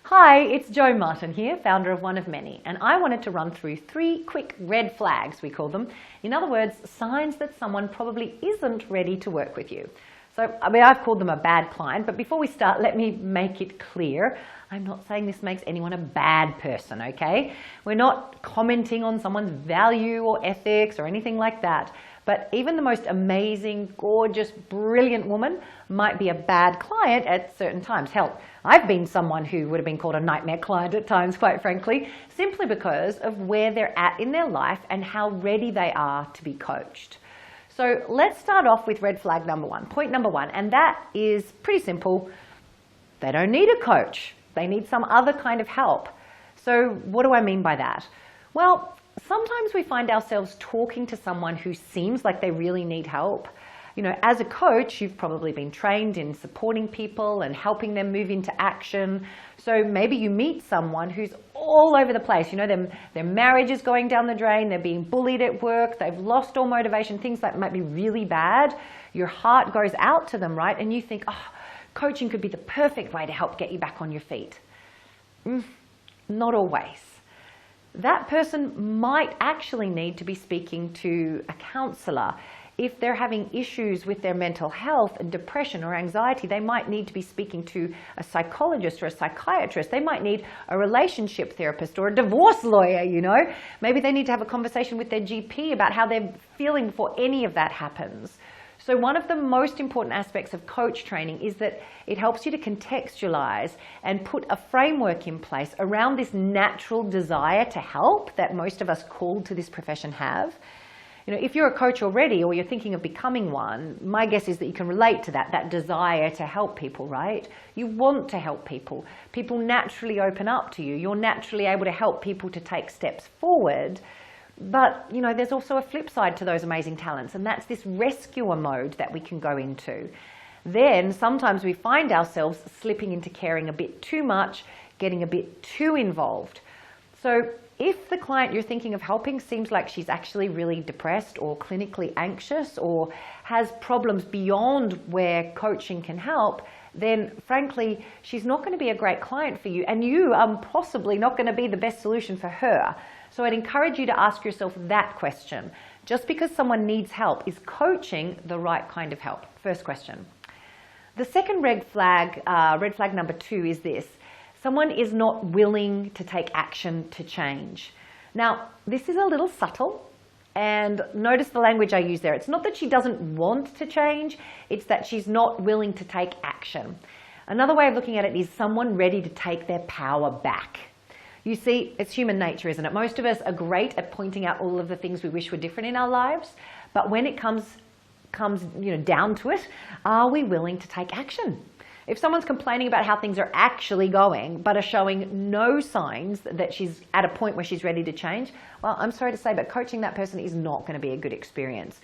Hi, it's Jo Martin here, founder of One of Many, and I wanted to run through 3 quick red flags, we call them. In other words, signs that someone probably isn't ready to work with you. So, I've called them a bad client, but before we start, let me make it clear. I'm not saying this makes anyone a bad person, okay? We're not commenting on someone's value or ethics or anything like that. But even the most amazing, gorgeous, brilliant woman might be a bad client at certain times. Hell, I've been someone who would have been called a nightmare client at times, quite frankly, simply because of where they're at in their life and how ready they are to be coached. So let's start off with red flag number 1, point number 1, and that is pretty simple. They don't need a coach. They need some other kind of help. So what do I mean by that? Well, sometimes we find ourselves talking to someone who seems like they really need help. You know, as a coach, you've probably been trained in supporting people and helping them move into action. So maybe you meet someone who's all over the place. You know, their marriage is going down the drain, they're being bullied at work, they've lost all motivation, things that might be really bad. Your heart goes out to them, right? And you think, oh, coaching could be the perfect way to help get you back on your feet. Not always. That person might actually need to be speaking to a counselor. If they're having issues with their mental health and depression or anxiety, they might need to be speaking to a psychologist or a psychiatrist. They might need a relationship therapist or a divorce lawyer, you know. Maybe they need to have a conversation with their GP about how they're feeling before any of that happens. So one of the most important aspects of coach training is that it helps you to contextualize and put a framework in place around this natural desire to help that most of us called to this profession have. You know, if you're a coach already or you're thinking of becoming one, my guess is that you can relate to that desire to help people, right? You want to help people. People naturally open up to you. You're naturally able to help people to take steps forward. But, you know, there's also a flip side to those amazing talents, and that's this rescuer mode that we can go into. Then sometimes we find ourselves slipping into caring a bit too much, getting a bit too involved. So if the client you're thinking of helping seems like she's actually really depressed or clinically anxious or has problems beyond where coaching can help, then frankly, she's not going to be a great client for you, and you are possibly not going to be the best solution for her. So I'd encourage you to ask yourself that question. Just because someone needs help, is coaching the right kind of help? First question. The second red flag number 2 is this. Someone is not willing to take action to change. Now, this is a little subtle, and notice the language I use there. It's not that she doesn't want to change, it's that she's not willing to take action. Another way of looking at it is someone ready to take their power back. You see, it's human nature, isn't it? Most of us are great at pointing out all of the things we wish were different in our lives, but when it comes down to it, are we willing to take action? If someone's complaining about how things are actually going, but are showing no signs that she's at a point where she's ready to change, well, I'm sorry to say, but coaching that person is not going to be a good experience.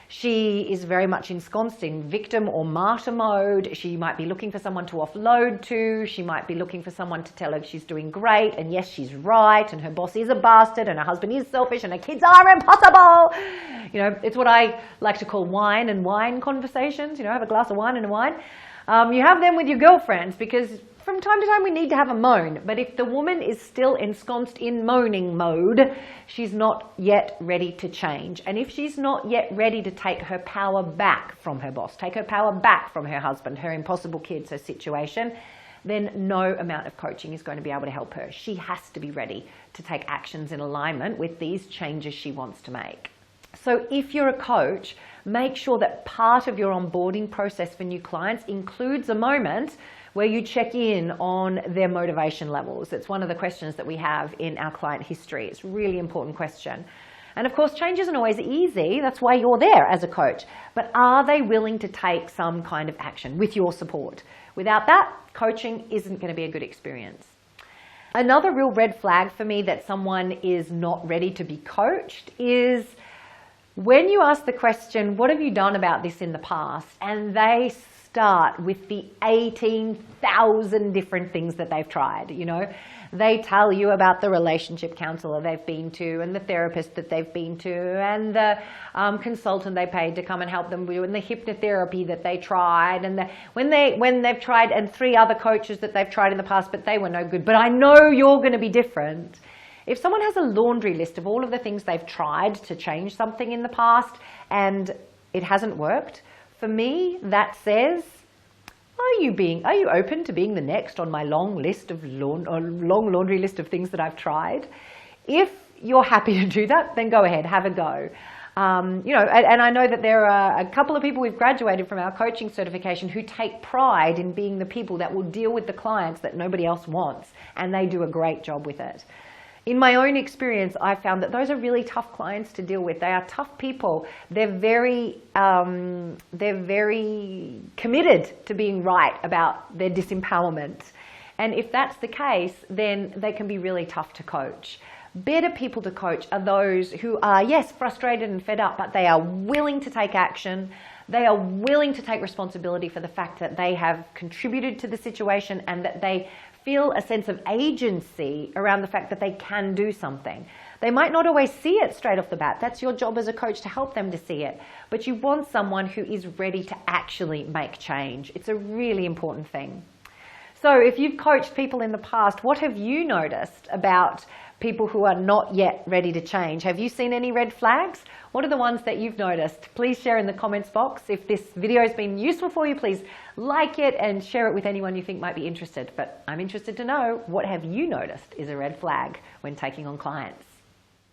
She is very much ensconced in victim or martyr mode. She might be looking for someone to offload to. She might be looking for someone to tell her she's doing great, and yes, she's right, and her boss is a bastard, and her husband is selfish, and her kids are impossible. You know, it's what I like to call wine and wine conversations. You know, have a glass of wine and a wine. You have them with your girlfriends because from time to time we need to have a moan. But if the woman is still ensconced in moaning mode, she's not yet ready to change. And if she's not yet ready to take her power back from her boss, take her power back from her husband, her impossible kids, her situation, then no amount of coaching is going to be able to help her. She has to be ready to take actions in alignment with these changes she wants to make. So if you're a coach, make sure that part of your onboarding process for new clients includes a moment where you check in on their motivation levels. It's one of the questions that we have in our client history. It's a really important question. And of course, change isn't always easy. That's why you're there as a coach. But are they willing to take some kind of action with your support? Without that, coaching isn't going to be a good experience. Another real red flag for me that someone is not ready to be coached is when you ask the question, what have you done about this in the past? And they start with the 18,000 different things that they've tried. You know, they tell you about the relationship counselor they've been to, and the therapist that they've been to, and the consultant they paid to come and help them do, and the hypnotherapy that they tried, and when they've tried, and 3 other coaches that they've tried in the past, but they were no good. But I know you're going to be different. If someone has a laundry list of all of the things they've tried to change something in the past and it hasn't worked, for me, that says, are you open to being the next on my long laundry list of things that I've tried? If you're happy to do that, then go ahead, have a go. You know, and I know that there are a couple of people we've graduated from our coaching certification who take pride in being the people that will deal with the clients that nobody else wants, and they do a great job with it. In my own experience, I found that those are really tough clients to deal with. They are tough people. They're very committed to being right about their disempowerment. And if that's the case, then they can be really tough to coach. Better people to coach are those who are, yes, frustrated and fed up, but they are willing to take action. They are willing to take responsibility for the fact that they have contributed to the situation, and that they feel a sense of agency around the fact that they can do something. They might not always see it straight off the bat. That's your job as a coach, to help them to see it. But you want someone who is ready to actually make change. It's a really important thing. So if you've coached people in the past, what have you noticed about people who are not yet ready to change? Have you seen any red flags? What are the ones that you've noticed? Please share in the comments box. If this video has been useful for you, please like it and share it with anyone you think might be interested. But I'm interested to know, what have you noticed is a red flag when taking on clients?